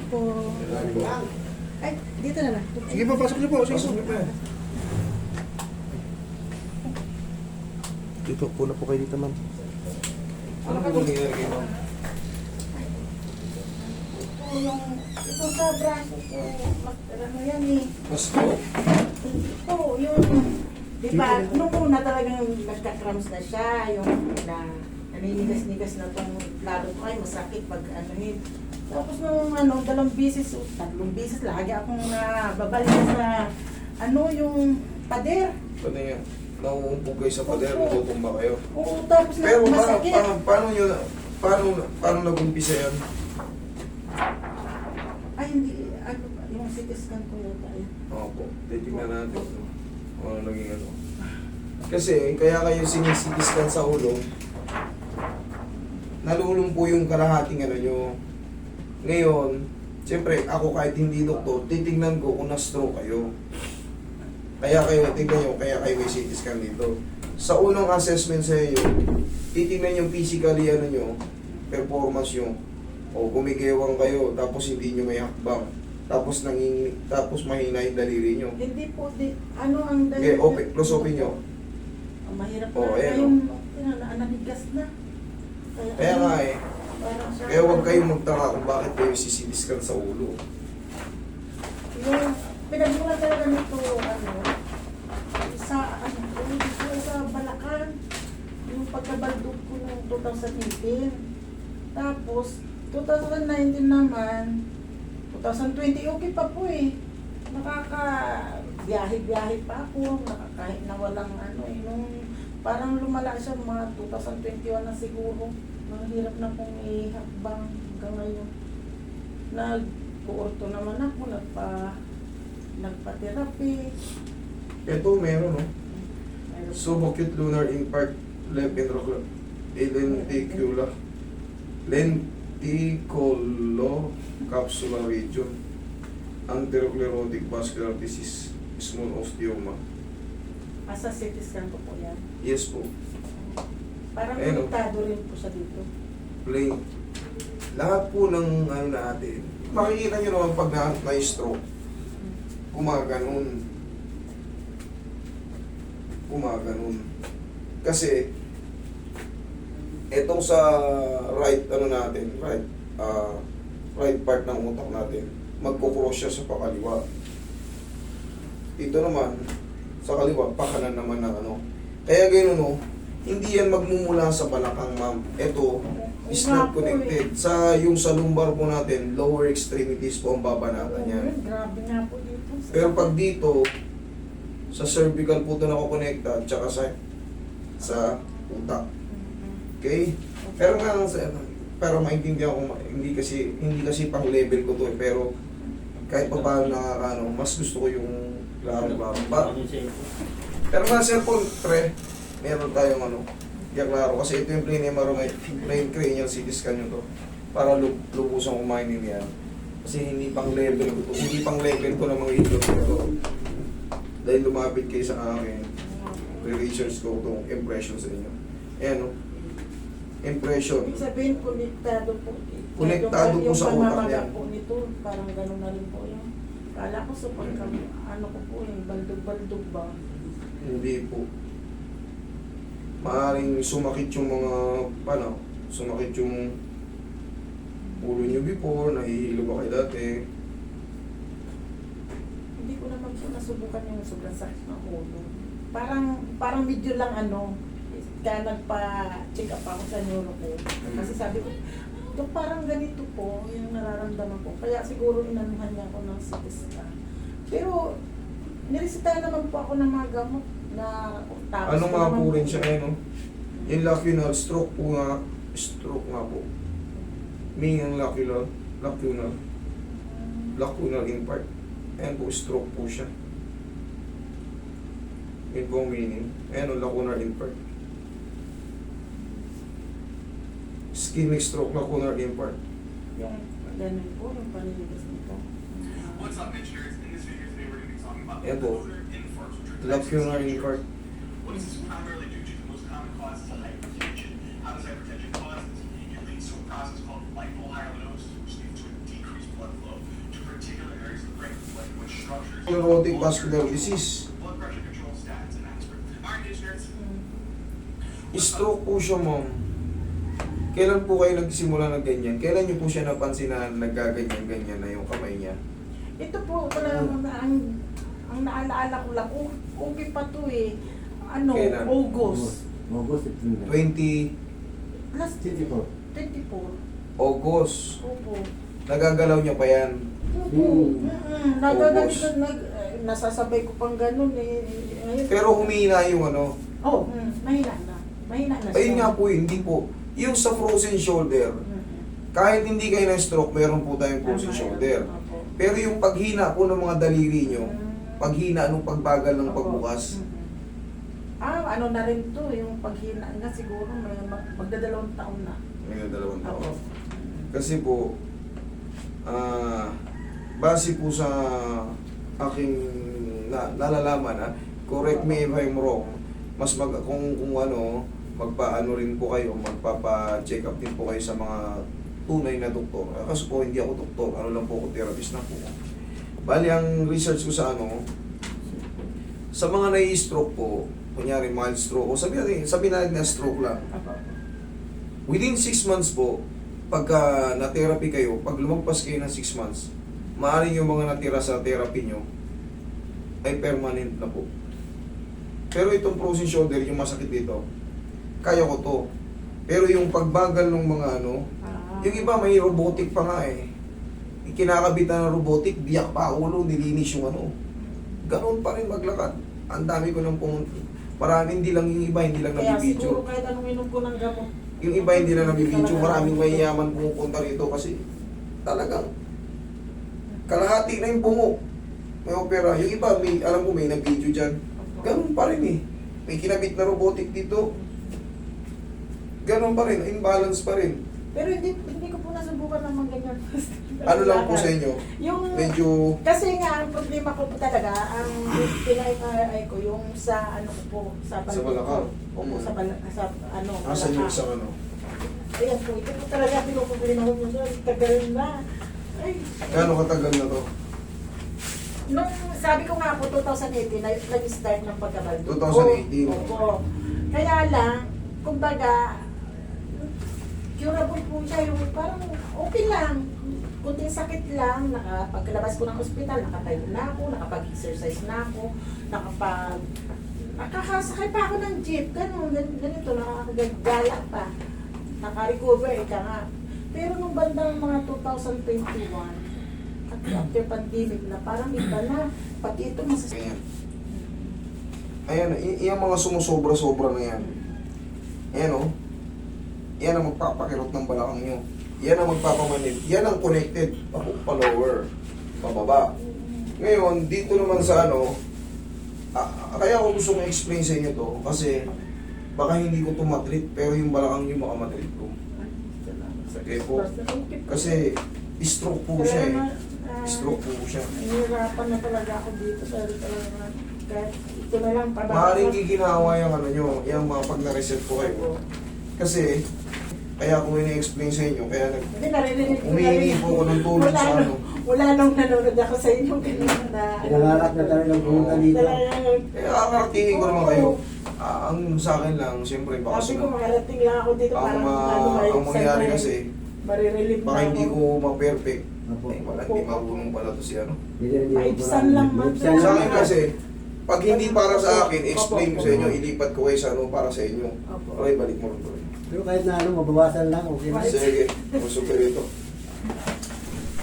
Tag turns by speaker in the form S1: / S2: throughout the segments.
S1: po. Ay, dito na lang.
S2: Sige po, pasok niyo po. Pasok niyo po yan. Dito, pula po kayo dito, ma'am. Ano po nangyayari kayo, ma'am?
S1: Ito sa braso ko. Ano yan eh.
S2: Mas po.
S1: Ito, yung... Di ba, nung una talagang nagka-cramps na siya, yung naninigas-nigas na itong lalo ko ay masakit pag ano yun. Tapos nung ano, 2 bisis, 3 bisis, lagi akong nababalik sa ano, yung pader.
S2: Paano yan? Nauumpog kayo sa pader,
S1: Opo.
S2: natutumba kayo.
S1: Oo, tapos na
S2: Pero
S1: masakit.
S2: paano nag-umpisa yan?
S1: Ay, hindi, ano, yung CT scan ko yata yun.
S2: Opo, titignan natin. Kung ano naging ano. Kasi, kaya kayo sinisitiskan sa ulo, nalulumpo yung kalahating ano nyo. Ngayon, siyempre, ako kahit hindi doktor, titignan ko kung na-stroke kayo. Kaya kayo, tignan nyo, kaya kayo may CT scan dito. Sa unang assessment sa inyo, titignan yung physically ano nyo, performance nyo. O gumigewang kayo, tapos hindi nyo may hakbang. Tapos mahina yung daliri nyo.
S1: Hindi po, ano ang
S2: Okay, open, close open nyo.
S1: Mahirap
S2: Oo,
S1: na,
S2: ayan,
S1: yung nanigas na.
S2: Kaya nga eh,
S1: parang siya-
S2: kaya huwag kayong magtaka kung bakit kayo sisitiskan sa ulo.
S1: Yung pinagmula talaga nito, ano, sa, ano, sa Balacan, yung pagkabaldog ko noong 2018. Tapos, 2019 naman, 2020, okay pa po eh. Biyahe-biyahe pa ako, kahit na walang ano eh. Nung parang lumala siya mga 2021 na siguro. Mahirap na pong ihakbang hanggang ngayon. Nag-orto naman ako, nagpa-therapy.
S2: Ito meron no.
S1: Mayroon po.
S2: Subacute lunar infarct, left ventricular, lenticulo-capsular region, anterosclerotic vascular disease, small osteoma.
S1: Asa CT scan ko po yan.
S2: Yes po.
S1: Parang
S2: Ayun,
S1: limitado rin po siya dito.
S2: Plain. Lahat po ng ano natin, makikita nyo naman pag na-stroke, gumaganon. Kasi, etong sa right right part ng utak natin, magkukross siya sa pakaliwa. Ito naman, sa kaliwa, pakanan naman ng ano. Kaya gano'n no, hindi yan magmumula sa balakang, ma'am. Ito is not connected. Yung sa lumbar po natin, lower extremities po ang babanatan yan.
S1: Grabe nga po dito.
S2: Pero pag dito, sa cervical po ito nakokonekta, tsaka sa utak. Okay? Pero nga, para maintindihan ko, hindi kasi pang level ko to eh, pero kahit pa paano nakakano, mas gusto ko yung klaro-klaro. Pero nga cellphone, pre, meron tayong ano, klaro, kasi ito yung plain cranial CT scan nyo to, para lubusang kumainin yan. Kasi hindi pang level ko na mga idiot ko to. Dahil lumapit kayo sa akin, re-research ko itong impression sa inyo. Ayan o, impression.
S1: Ibig sabihin, konektado po.
S2: Konektado po sa utak
S1: pamamaga
S2: yan.
S1: po nito, parang gano'n na rin po yung. Kala ko sa ano ko po yung baldog-baldog ba?
S2: Hindi po. Maaring sumakit yung mga, sumakit yung ulo nyo before, nahihilo ba kayo dati.
S1: Hindi ko naman po nasubukan yung sobrang sakit ng ulo. Parang medyo lang ano, kaya nagpa-check up ako sa neuro ko. Kasi sabi ko, Dok, parang ganito po yung nararamdaman ko. Kaya siguro inanuhan niya ako ng CT scan. Pero, niresitahan naman po ako ng mga gamot na tapos.
S2: Anong mga po rin siya no? Yung lacunar, stroke nga po. Meaning ang lacunar infarct. Ayan po, stroke po siya. Yun po ang meaning. Ayan o, lacunar infarct. Ischemic stroke, lacunar infarct.
S1: Yung ganun po, yung paninigas nito.
S3: What's up, engineers? In this video today, we're going to be talking about
S2: Ayan po,
S3: lacunar infarct, which are
S2: lacunar infarct.
S3: What is this primarily due to? The most common cause is hypertension. How does hypertension cause this? It leads to a process called hypohyalinose, which leads to a decreased blood flow.
S2: Sclerotic vascular disease.
S3: blood pressure control, statins, and aspirin. All right, listeners.
S2: Stroke po siya, ma'am. Kailan po kayo nagsimula ng ganyan? Kailan niyo po siya napansin na naggaganyan-ganyan na yung kamay niya?
S1: Ito po, talagang ang naalaala ko lang, okay pa to eh. Ano,
S2: Kailan?
S1: August.
S4: August, September.
S2: 20
S1: Last
S4: 24.
S1: 24.
S2: August.
S1: Opo.
S2: Nagagalaw niya pa yan.
S1: Opo.
S2: August.
S1: Nasasabay ko pang ganun eh. Ngayon,
S2: Pero humina yung ano.
S1: Oh, mahina na. Mahina na siya.
S2: Ayun nga po, hindi po. Yung sa frozen shoulder, kahit hindi kayo na-stroke, meron po tayong frozen shoulder.
S1: Opo.
S2: Pero yung paghina po ng mga daliri nyo,
S1: Mm.
S2: paghina nung pagbagal ng
S1: Opo.
S2: pagbukas,
S1: Ano na rin to, yung paghina nga siguro, magdadalawang taon na.
S2: ngayon 2 taon.
S1: Opo.
S2: Kasi po, base po sa aking nalalaman, correct me if I'm wrong, mas kung ano, magpaano rin po kayo, magpapa-check up din po kayo sa mga tunay na doktor. Kasi po hindi ako doktor, ano lang po ako, therapist na po. Bali, ang research ko sa sa mga nai-stroke po, kunyari mild stroke, o sabihin natin na stroke lang,
S1: Opo.
S2: within 6 months po, pagka na-therapy kayo, pag lumagpas kayo ng 6 months, maaaring yung mga natira sa therapy nyo ay permanent na po. Pero itong frozen shoulder, yung masakit dito, kaya ko to. Pero yung pagbagal ng mga yung iba may robotic pa nga eh. Kinakabitan ng robotic, biyak pa ulo, nilinis yung Ganoon pa rin maglakad. Ang dami ko nang pumunta. Marami, hindi lang yung iba, hindi lang
S1: Kaya
S2: nabibidyo.
S1: siguro kahit anong inom ko ng gamot.
S2: Yung iba hindi na nabibidyo, maraming mayayaman pumupunta rito kasi talagang kalahati na yung bungo. May opera. Yung iba, alam ko may nabidyo dyan. Ganun pa rin eh. May kinabit na robotic dito. Ganun pa rin, imbalance pa rin.
S1: Pero hindi ko po nasubukan naman ganyan.
S2: Ano lang po sa inyo?
S1: Yung,
S2: Medyo,
S1: kasi nga, ang problema ko po talaga, ang pinay ko, yung sa ano ko po, sa
S2: Sa balakang?
S1: Opo, sa ano,
S2: nasa yung
S1: balakang.
S2: isang
S1: Ayan po, ito po talaga pinupupunin ako mo doon. Tagal na. Ay,
S2: Gano'ng katagal na to?
S1: nung sabi ko nga po, 2018, nag-start ng pagkabal.
S2: 2018.
S1: Opo. Kaya lang, kumbaga, curable po siya, yung parang okay lang. Kunting sakit lang, pagkalabas ko ng ospital, nakatayo na ako, nakapag-exercise na ako, nakakasakay pa ako ng jeep, ganito, nakakagagala pa. Naka-recover, ika nga. Pero nung bandang mga 2021, after pandemic na, parang iba na, pati ito
S2: Ayan. Ayan, yung mga sumusobra-sobra na yan. Ayan o. Yan ang magpapakirot ng balakang nyo. Yan ang magpapamanid. Yan ang connected. Pa-lower. Pababa. Ngayon, dito naman sa kaya ako gusto kong explain sa inyo to kasi baka hindi ko to matreat pero yung balakang nyo makamatreat ko. Okay po. Kasi stroke po siya eh. Stroke po siya.
S1: Nahihirapan na talaga ako dito dahil talaga kahit ito na lang para.
S2: Maaaring giginawa yung nyo, yung mga pag na-reset ko kayo. Kasi, kaya ko ini-explain sa inyo, kaya
S1: Hindi, naririnig ko
S2: humihingi po ako ng tulong sa
S1: Wala nung nanonood ako sa inyo kanina na.
S4: Pinangarap na talagang pumunta dito.
S2: Kaya kakaratingin ko naman kayo. Ang sa akin lang, siyempre baka
S1: Sabi ko makarating lang ako dito
S2: ang,
S1: para
S2: ang mangyari kasi,
S1: marirelieve
S2: baka
S1: na
S2: hindi
S1: ako.
S2: ko ma-perfect.
S4: Opo.
S2: Wala, hindi marunong pala to si
S1: Paibsan lang, ma'am.
S2: Sa akin kasi, pag hindi para sa akin, explain ko sa inyo, ilipat ko kayo sa para sa inyo.
S1: Opo.
S2: Okay, balik mo rin to.
S4: Pero kahit na mabawasan lang, okay na.
S2: Sige, super ito.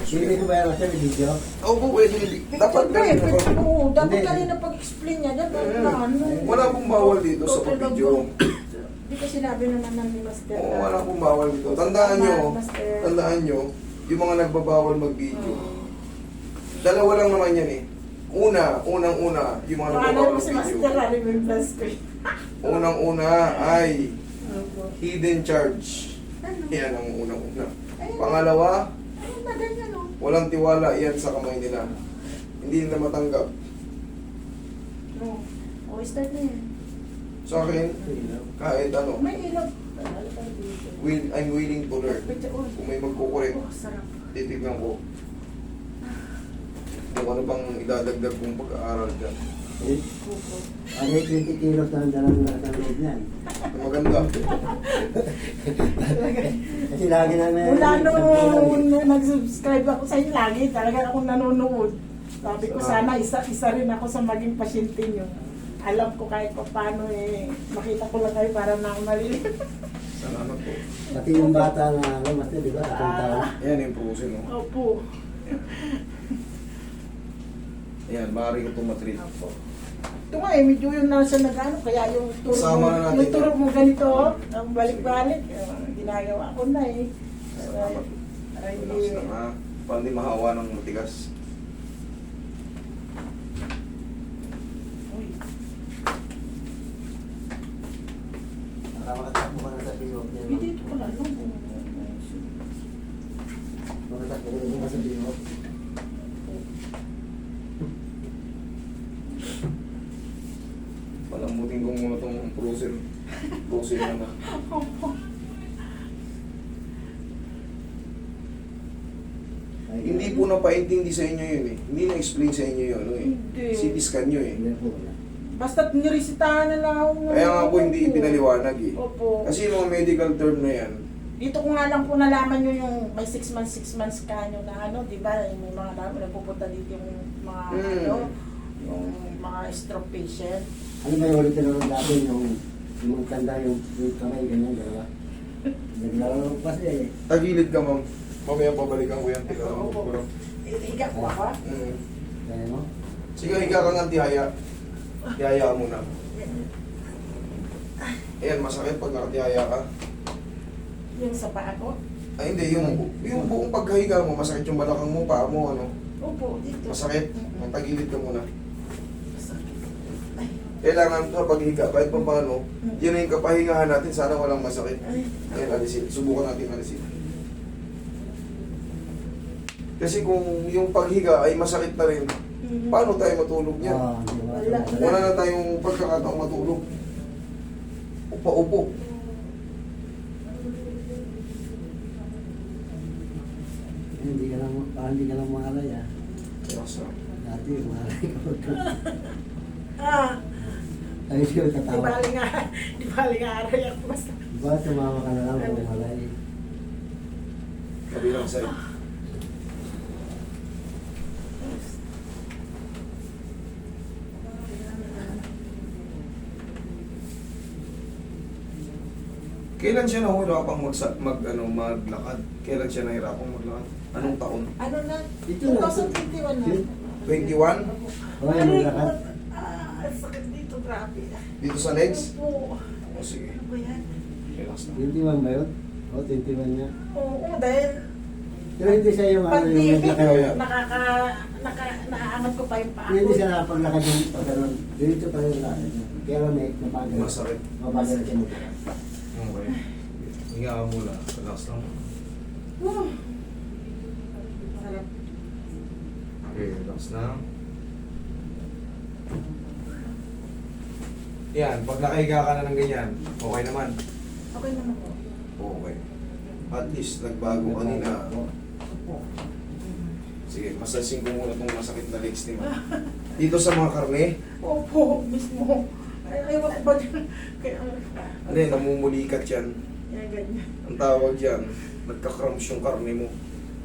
S4: Hindi ko ba yan kasi may video?
S2: Oo po, pwede. Dapat ganun na ba?
S1: Oo, dapat
S4: Hindi.
S1: kanina pag-explain niya. Dapat
S2: Mm.
S1: na ano.
S2: Wala pong bawal dito sa pag-video.
S1: Hindi ko sinabi naman ni Master.
S2: Oo, wala pong bawal dito. Tandaan nyo, yung mga nagbabawal mag-video. Dalawa lang naman yan eh. Unang-una, yung mga
S1: Paano
S2: nagbabawal
S1: mo si Master
S2: mag-video.
S1: Rally with plus screen?
S2: Unang-una ay
S1: Opo.
S2: hidden charge.
S1: Ano?
S2: Yan ang unang-una.
S1: Ayun.
S2: Pangalawa,
S1: Ayun na ganyan o.
S2: walang tiwala yan sa kamay nila. Hindi nila matanggap.
S1: No. O, start na yan.
S2: Sa akin, kahit ano,
S1: May ilaw.
S2: I'm willing to learn.
S1: Picture.
S2: Kung may magkukorek,
S1: Oh, sarap.
S2: titignan ko. Kung ano pang idadagdag kong pag-aaral dyan.
S4: Eh,
S1: Opo.
S4: ano yung 20 kilos na ang dalang nasa loob niyan?
S2: Maganda.
S4: Kasi lagi na may...
S1: Mula nung nag-subscribe ako sa inyo, lagi talaga akong nanonood. Sabi ko sana isa rin ako sa maging pasyente nyo. Alam ko kahit pa paano makita ko lang kayo para nang maliliit.
S2: Salamat po.
S4: Pati yung bata na mas di ba? Atong taon.
S2: Ayan yung pusin, no?
S1: Opo.
S2: Ayan, maaari ko tumatreat.
S1: Opo. Ito nga medyo yun na siya nag-ano, kaya yung turo
S2: Sama
S1: mo,
S2: na natin
S1: yung turo
S2: yan.
S1: mo ganito, ang balik-balik, ginagawa ko na
S2: Salamat.
S1: Ay,
S2: Relax lang, ha? Pandi mahawa ng matigas.
S1: uy,
S4: Para makatakbo ka na sa biwok niya.
S1: hindi ito pala, no?
S4: Makatakbo ka na sa biwok.
S2: Palambutin ko muna itong frozen. Frozen na.
S1: Opo.
S2: Hindi po napaintindi sa inyo yun eh. Hindi na-explain sa inyo yun. Ano, eh.
S1: Hindi.
S2: CT scan nyo eh.
S4: Hindi po wala.
S1: Basta't niresitahan na lang ako.
S2: Kaya nga po hindi ipinaliwanag eh.
S1: Opo.
S2: Kasi yung mga medical term na yan,
S1: Dito ko nga lang po nalaman nyo yung may 6 months ka nyo na ano, di ba? Yung mga nagpupunta dito yung mga ano, yung mga stroke patient.
S4: Ano ba yung ulit na dati yung tanda yung kamay ganyan, dalawa? Naglalaro kasi eh.
S2: tagilid ka ma'am. Mamaya pabalikan ko yan. Tika mo.
S1: Opo.
S2: Bro.
S1: Higa po ako.
S4: Kaya mo?
S2: Sige, higa ka nga tihaya. Tihaya ka muna. Ayan, masakit pag nakatihaya ka.
S1: Yung sa paa ko.
S2: Ay hindi, yung buong pagkahiga mo, masakit yung balakang mo, paa mo, ano.
S1: Opo, dito.
S2: Masakit.
S1: Mm-mm.
S2: Tagilid ka muna.
S1: Masakit. Ay,
S2: Kailangan sa paghiga, kahit pa paano, yun yung kapahingahan natin, sana walang masakit.
S1: ay.
S2: Ayan, alisin. Subukan natin alisin. Kasi kung yung paghiga ay masakit na rin,
S1: Mhm.
S2: paano tayo matulog niyan?
S4: Di ba?
S1: Wala.
S2: Wala na tayong pagkakataong matulog. Upo-upo.
S4: Hindi ka lang, parang hindi ka lang mahalay ah.
S2: Relax lang.
S4: Dati mahalay ka pagka.
S1: Ah,
S4: Ay, hindi ko
S1: di
S4: tatawa.
S1: bali nga aray ako basta.
S4: Diba, tumama ka na lang kung mahalay.
S2: Kabilang side. Kailan siya nahihirapang maglakad? Kailan siya nahihirapang maglakad? Anong taon?
S1: Ano na?
S4: Dito na.
S1: 2021 na.
S2: 21?
S4: Okay, maglakad.
S1: Sakit dito, grabe.
S2: Dito sa legs?
S1: Opo.
S2: O sige,
S1: Ano ba yan?
S2: relax lang.
S4: 21 ba yun? Oo, 21 niya.
S1: Oo, dahil
S4: Pero hindi siya yung ano yung
S1: pag-TV,
S4: naglakad.
S1: naaangat ko pa yung paa
S4: Hindi
S1: ko.
S4: siya nakapaglakad yung pag ganun. Dito pa rin lakad niya. Kaya may mabagal.
S2: Masakit.
S4: Mabagal siya maglakad.
S2: Okay. Hinga ka muna. Relax lang.
S1: Sarap.
S2: Okay, relax lang. Yan, pag nakahiga ka na ng ganyan, okay naman.
S1: Okay naman po.
S2: Okay. At least, nagbago kanina.
S1: Opo.
S2: Sige, masasin ko muna itong masakit na legs ni Ma. Dito sa mga karne,
S1: Opo, mismo. Ay, ewan ko ba dyan? Kaya,
S2: hindi, namumulikat yan.
S1: kaya ganyan.
S2: Ang tawag yan, nagka-cramps yung karne mo.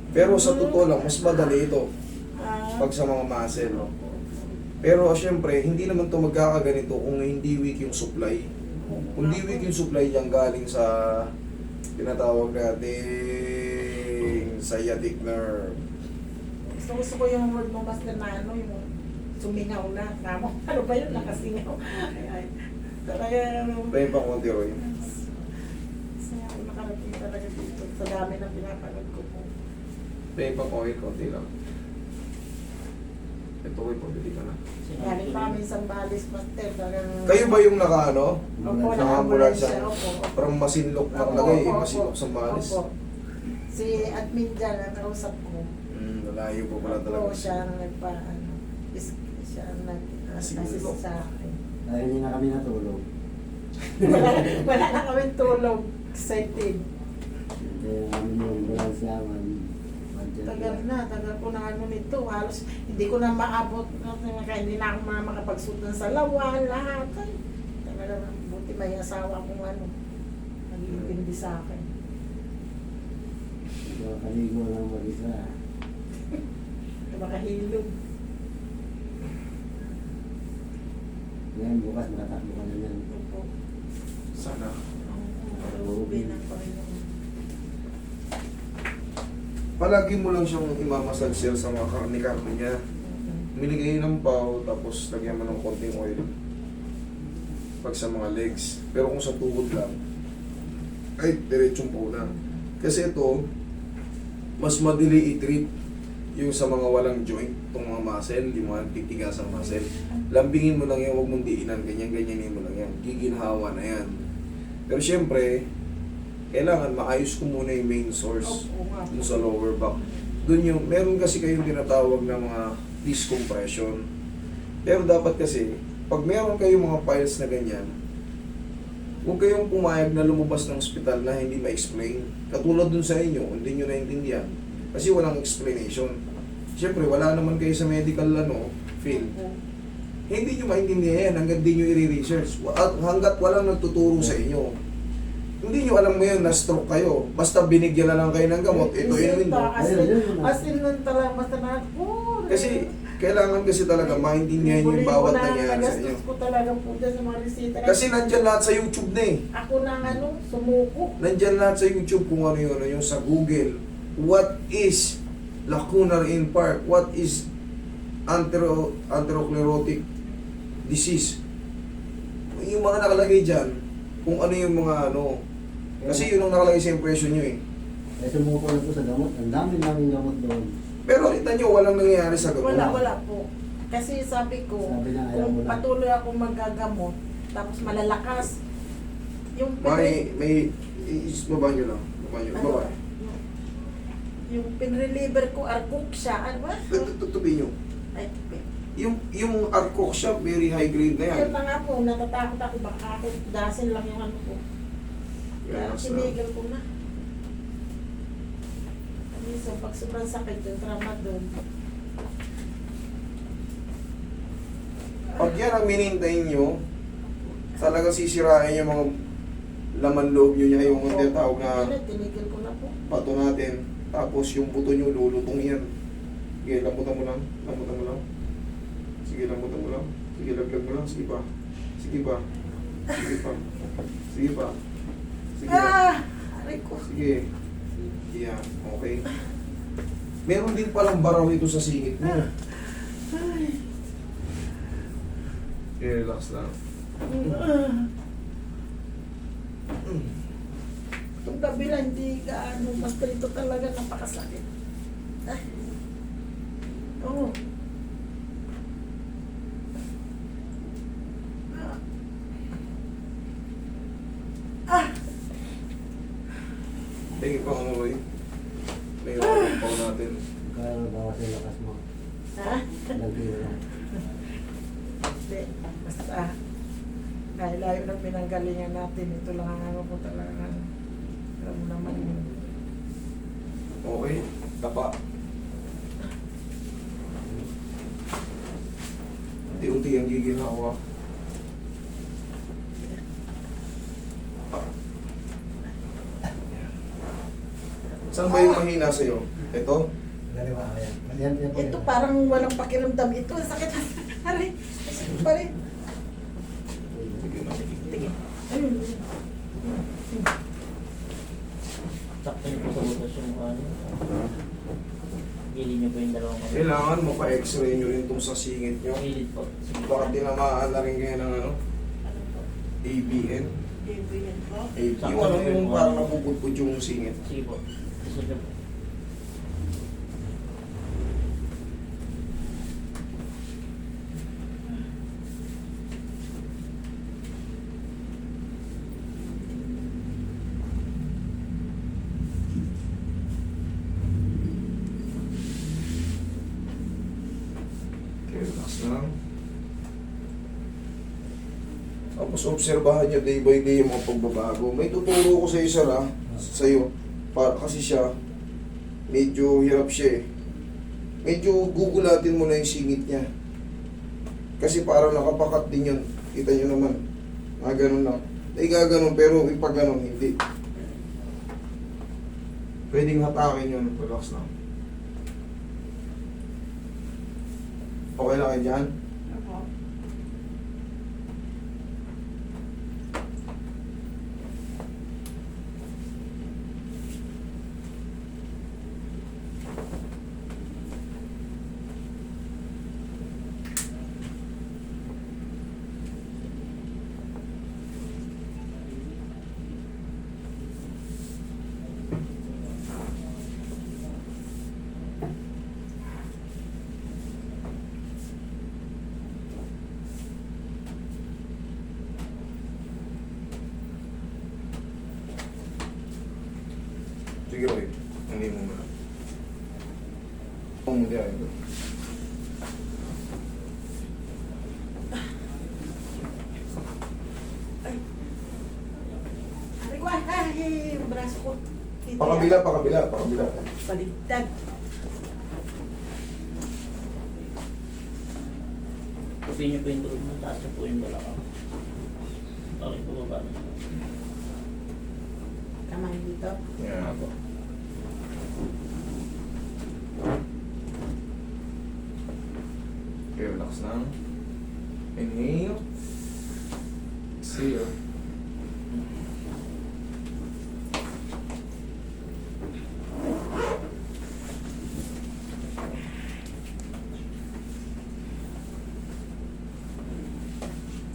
S2: Pero sa totoo lang, mas madali ito pag sa mga muscle. Pero syempre, hindi naman ito magkakaganito kung hindi weak yung supply. Kung hindi weak yung supply dyan galing sa tinatawag natin sciatic nerve.
S1: Gusto ko yung word mo, Master, na ano, yung sumingaw na. Kamo, ano ba yun? Nakasingaw. Ay, talaga,
S2: Tayo pa konti, Roy.
S1: saya ako nakarating talaga dito sa dami ng pinapanood ko po.
S2: Tayo pa konti lang. Ito ko, pabili ka na.
S1: Galing pa kami sa Balis, Master. Talagang...
S2: Kayo ba yung naka-ano?
S1: Opo,
S2: Naka-ambulansya?
S1: Opo.
S2: Parang masinlok na
S1: Opo,
S2: talaga eh,
S1: opo,
S2: masinlok
S1: opo.
S2: sa malis.
S1: Opo. Si admin dyan, ang kausap ko.
S2: Malayo po pala talaga.
S1: Opo, siya ang siya ang nag-assist sa akin.
S4: Dahil hindi na kami natulog.
S1: Wala na kami tulog. Excited.
S4: Kaya namin yung ambulansya, 1:30
S1: Tagal ko na ano nito. Halos hindi ko na maabot. Kaya hindi na ako makapagsuot ng salawan, lahat. Ay, talaga, buti may asawa kong ano. Nag-iintindi sa akin.
S4: Kaligo lang mag-isa.
S1: Makahilog.
S4: Ngayon bukas makatakbo ka na yan.
S1: Opo.
S2: Sana.
S1: Rubi ng Panginoon.
S2: Palagi mo lang siyang imamasal sir sa mga karne-karne niya. Miligay ng pau, tapos lagyan mo ng konting oil. Pag sa mga legs. Pero kung sa tuhod lang, ay, diretsong pau na. Kasi ito, mas madili i-treat yung sa mga walang joint, itong mga muscle, yung mga titigas ang muscle. Lambingin mo lang yan, huwag mong diinan, ganyan-ganyanin mo lang yan. Giginhawa na yan. Pero syempre, kailangan maayos ko muna yung main source dun sa lower back. Dun yung, meron kasi kayong tinatawag na mga disc compression. Pero dapat kasi, pag meron kayong mga piles na ganyan, huwag kayong pumayag na lumabas ng ospital na hindi ma-explain. Katulad dun sa inyo, hindi nyo naintindihan. Kasi walang explanation. Siyempre, wala naman kayo sa medical field. Hindi nyo maintindihan yan hanggang di nyo i-research. Hanggat walang nagtuturo sa inyo. Hindi nyo alam ngayon na stroke kayo. Basta binigyan na lang kayo ng gamot, ito yun.
S1: As in nun talaga, basta na,
S2: Kasi, kailangan kasi talaga maintindihan nyo yung bawat nangyayari sa inyo.
S1: Nagastos ko talaga po dyan sa mga resita.
S2: Kasi nandyan lahat sa YouTube na eh.
S1: Ako na sumuko.
S2: Nandyan lahat sa YouTube kung ano yun, yung sa Google. What is lacunar in part? What is atherosclerotic disease? Yung mga nakalagay dyan, kung ano yung mga kasi yun ang nakalagay sa impression nyo eh.
S4: Kaya sumuko na po sa gamot. Ang daming gamot doon.
S2: Pero kita nyo, walang nangyayari sa gamot.
S1: Wala po. Kasi sabi ko,
S4: Sabi na, ayaw mo
S1: kung
S4: na.
S1: patuloy ako magagamot, tapos malalakas, yung
S2: May baba nyo lang. Baba nyo. Baba.
S1: yung pinreliever ko, arkok siya. Ano ba?
S2: Tutubi nyo.
S1: Ay,
S2: Yung arkok siya, very high grade na yan.
S1: yun na nga po, natatakot ako, baka ako dasin lang yung ano ko. Kaya
S2: Yes,
S1: sinigil ko na. So, pag sobrang sakit yung tramadol.
S2: Pag yan ang minintay nyo, talagang sisirain yung mga laman loob nyo niya, yung tinatawag na
S1: Tinigil ko na po.
S2: bato natin. Tapos yung buto nyo, lulutong yan. Sige, lambutan mo lang. Lambutan mo lang. Sige, lambutan mo lang. Sige, laglag mo lang. Sige pa. Sige pa. Sige pa. Sige pa. Sige.
S1: Aray ko.
S2: Sige. Yan. Okay. Meron din palang baraw ito sa singit mo. Relax lang.
S1: Itong kabila, hindi gaano. Basta ito talaga napakasakit. Ay. Oo.
S2: Tingin pa ako, Roy. May walang pao natin.
S4: Kaya bawas yung lakas mo.
S1: Ha?
S4: Nagkiro lang.
S1: Hindi. Basta. Dahil layo ng pinanggalingan natin, ito lang ang ano ko talaga. Alam mo naman yun.
S2: Okay. Tapa. Unti-unti ang giginawa. Saan ba yung mahina sa'yo? Ito?
S4: Daliwa ka yan. Yan po
S1: Ito
S4: yan.
S1: parang walang pakiramdam. Ito, ang sakit. Aray. Sakit pa rin.
S2: Sige na.
S1: Tingin. Ayun.
S5: Sakto niyo po sa butas yung ano. Gilid niyo po yung dalawang kamay.
S2: Kailangan mapa-x-ray nyo rin itong sa singit nyo.
S5: Gilid po. Sige.
S2: Baka tinamaan na rin kayo ng
S1: Ano po?
S2: ABN.
S1: Bibigyan ko.
S2: Yung parang napupudpud yung singit.
S5: Sige po. Isod niyo po.
S2: Relax lang. Tapos obserbahan nyo day by day yung mga pagbabago. May tuturo ko sa iyo, sir, ha? Sa iyo. Para kasi siya, Medyo hirap siya eh. Medyo gugulatin mo na yung singit niya. Kasi parang nakapakat din yun. Kita nyo naman. Ganun lang. Gaganon pero pag ganon, hindi. Pwedeng hatakin yun. Relax lang. Okay lang kayo dyan?
S1: Ako.
S2: Sige, okay. Hindi mo muna. Kung hindi ay ito.
S1: Aray ko, ay, yung braso ko. Titi-
S2: Pakabila.
S1: Baligtad.
S5: Kasi niyo po yung tulog mo, taas niyo po yung balakang. Okay po ba?
S1: Kamay dito.
S2: Yeah.
S5: Ako.
S2: Okay, relax lang. Inhale. Exhale.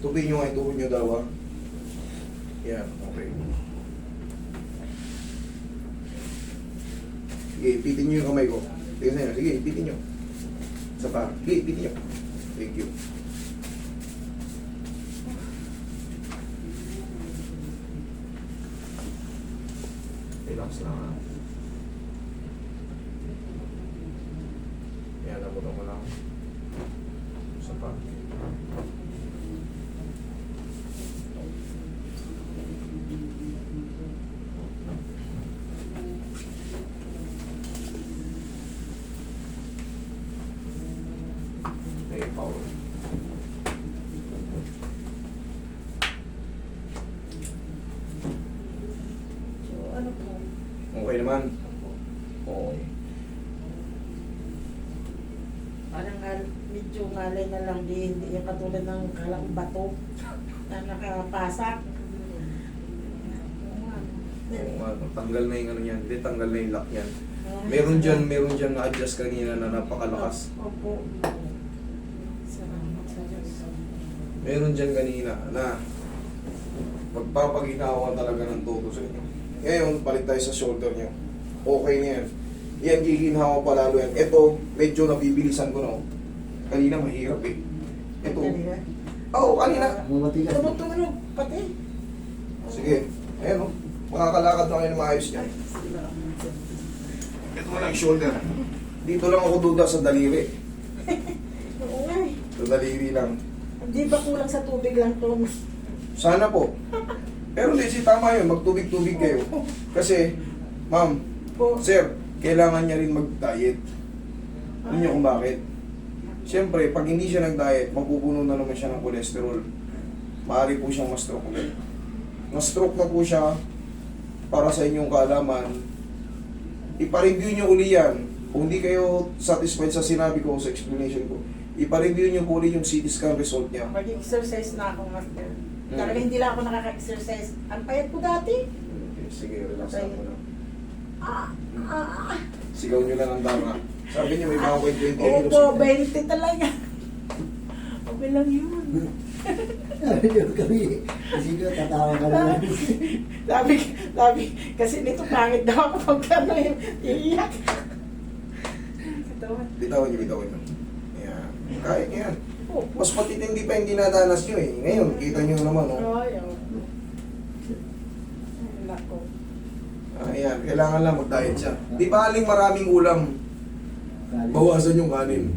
S2: Tubig nyo nga, ituhod nyo dalawa. Yan, okay. Sige, ipitin nyo yung kamay ko. Tingnan nyo, sige, ipitin nyo. Isa pa. Sige, ipitin nyo. Thank you. Relax lang ha. Yan, nabutan mo lang. Isa pa. Okay, power.
S1: So, ano po?
S2: Okay naman. Okay.
S1: Parang medyo ngalay na lang din. Hindi yung katulad ng kalang bato na nakapasak. Oo nga.
S2: Oo nga, tanggal na yung ano yan. Hindi, tanggal na yung lock yan. Meron dyan na-adjust kanina na napakalakas.
S1: Opo. Salamat sa Diyos.
S2: Meron dyan kanina na magpapaginawa talaga ng todo sa inyo. Ngayon, balik tayo sa shoulder nyo. Okay na yan. Yan, giginhawa pa lalo yan. Ito, medyo nabibilisan ko na. Oh. Kanina mahirap eh. Ito.
S1: Kanina?
S2: Oo, kanina.
S4: Matigas.
S1: Tumutunog pati.
S2: Sige. Ayan o. Makakalakad na kayo na maayos yan.
S1: Salamat.
S2: Ito mo lang yung shoulder. Dito lang ako duda sa daliri.
S1: Oo nga eh.
S2: Sa daliri lang.
S1: Hindi ba kulang sa tubig lang to?
S2: Sana po. Pero hindi, tama yun. Magtubig-tubig kayo. Kasi, ma'am,
S1: Po.
S2: sir, kailangan niya rin mag-diet. Alam niyo kung bakit? Siyempre, pag hindi siya nag-diet, mapupuno na naman siya ng cholesterol. Maaari po siyang ma-stroke ulit. Ma-stroke na po siya para sa inyong kaalaman. Ipa-review niyo uli yan. Kung hindi kayo satisfied sa sinabi ko, sa explanation ko, ipa-review niyo po uli yung CT scan result niya.
S1: Mag-exercise na ako, master. Talaga hindi lang ako nakaka-exercise. Ang payat ko dati.
S2: Okay, sige, relax lang muna.
S1: Ah.
S2: Sigaw niyo lang ang dama. Sabi niyo may mga 20 kilos.
S1: Opo, 20 talaga. Okay lang yun.
S4: Sabi niyo kami, kasi ko tatawa ka naman.
S1: Sabi, kasi nito pangit daw ako pag ano yung iiyak. Katawan.
S2: Bitawan niyo. Ayan. Kaya niyo yan.
S1: Opo.
S2: Mas matitindi pa yung dinadanas niyo eh. Ngayon, kita niyo naman oh.
S1: Ay, opo. Ay, nako.
S2: Ayan, kailangan lang mag-diet siya. Di ba aling maraming ulam? Bawasan yung kanin.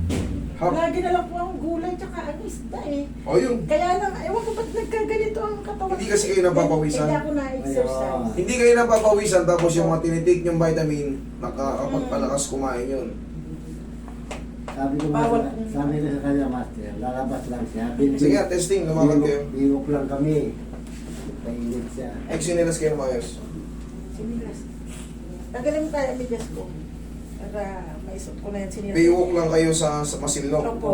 S2: Hap.
S1: Lagi na lang po ang gulay tsaka ang isda eh.
S2: O yun.
S1: Kaya lang, ewan ko ba't nagkaganito ang katawan.
S2: Hindi kasi kayo napapawisan.
S1: Hindi ako na-exercise.
S2: Hindi kayo napapawisan tapos yung mga tinitake yung vitamin, nakakapagpalakas kumain yun.
S4: Sabi ko
S1: Bawal.
S4: sabi ko sa kanya, master, lalabas lang siya.
S2: Sige nga, testing, lumakad kayo.
S4: Biwok lang kami. Painit siya.
S2: Exinilas kayo ng maayos.
S1: Sinilas. Tagalin mo kaya medyas ko. Para maisot ko na yan sinilas.
S2: Baywalk lang kayo sa Masinloc.
S1: Opo.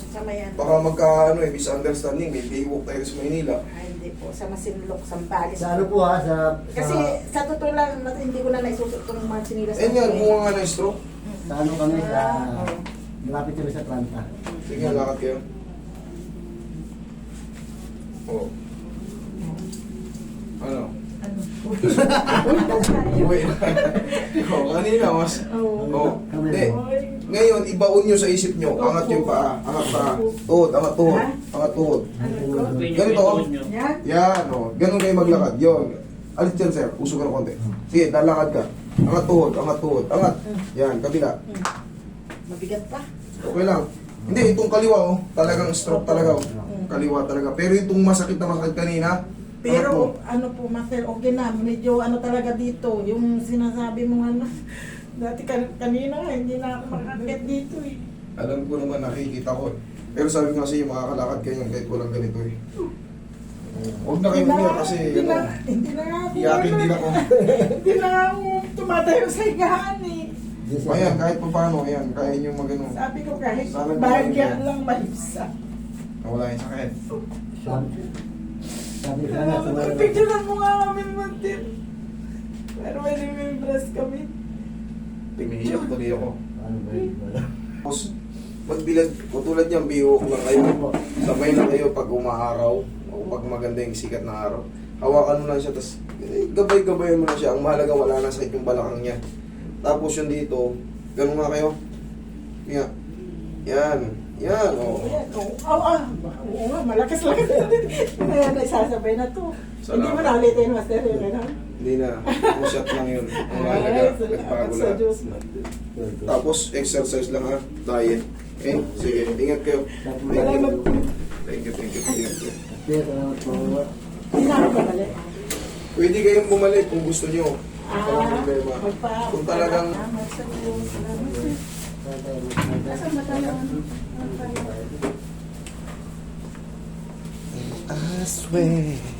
S1: Sa mayan.
S2: Baka magka, misunderstanding, may baywalk tayo sa Maynila.
S1: Ay, hindi po. Sa Masinloc, Sambales.
S4: Sa ano po ha,
S1: Kasi sa totoo lang, hindi ko na naisusot itong mga sinilas.
S2: Eh yan, bunga nga ng stroke.
S4: sa ano kami, sa,
S1: Oo.
S4: malapit kami sa Atlanta.
S2: Sige nga, lakad kayo. Oo. Ano?
S1: Ano?
S2: Uwi na. Oo, kanina mas. Oo. Hindi. Ngayon, ibaon nyo sa isip nyo. Angat yung paa. Angat paa. Tuhod, angat tuhod. Angat tuhod.
S5: Tuloy niyo po
S2: Ganito.
S5: yung tuhod niyo.
S1: Yan.
S2: Yan, o. Ganun kayo maglakad. Yun. Alis dyan, sir. Uso ka ng konti. Sige, lalakad ka. Angat tuhod, angat tuhod. Angat. Yan, kabila.
S1: Mabigat pa.
S2: Okay lang. Hindi, itong kaliwa, oh. Talagang stroke talaga, oh. Kaliwa talaga. Pero itong masakit na masakit kanina,
S1: Pero ano po, Master, okay na. Medyo ano talaga dito. Yung sinasabi mo ano. Dati kanina nga, hindi na ako makakit dito eh.
S2: alam ko naman, nakikita ko. Pero sabi ko kasi, makakalakad kayo kahit walang ganito eh. Huwag na kayo umiyak kasi,
S1: Hindi
S2: ano,
S1: na nga ako.
S2: iyakin din ako.
S1: Hindi na nga ako tumatayo sa higaan eh.
S2: Ayan, kahit pa paano, ayan, kaya nyo magano.
S1: Sabi ko kahit
S2: Sabi mo,
S1: bahagyan
S2: ayan.
S1: lang malipsa.
S2: Nawala yung sakit.
S4: Sabi ko na, tumayo.
S1: Picturean mo nga kami, Master. Pero may remembrance kami.
S2: Tumiiyak tuloy ako.
S4: Ano ba yun?
S2: Tapos, magbilad, tulad niyan, biwok lang kayo. Sabay lang kayo pag umaaraw, o pag maganda yung sikat na araw. Hawakan mo lang siya, tapos gabay-gabayan mo na siya. Ang mahalaga, wala na sakit yung balakang niya. Tapos yung dito, ganun nga kayo. Yan. Yan. Yan, o.
S1: Ayan, oo nga, malakas-lakas na rin. Kaya naisasabay na to.
S2: Salamat.
S1: Hindi mo na ulitin, Master.
S2: Hindi na. Push-up lang yun. Ang mahalaga, nagbago
S1: sa
S2: lahat.
S1: Diyos.
S2: Tapos, exercise lang ha. Diet. Okay? Sige, ingat kayo.
S1: Salamat po.
S2: Thank you, thank you, thank you.
S4: Kaya salamat po.
S1: Hindi na ako babalik.
S2: Pwede kayong bumalik kung gusto nyo. Walang problema. Kung talagang
S1: Salamat sa Diyos. Salamat sa Diyos. Asan ba tayo?
S2: I swear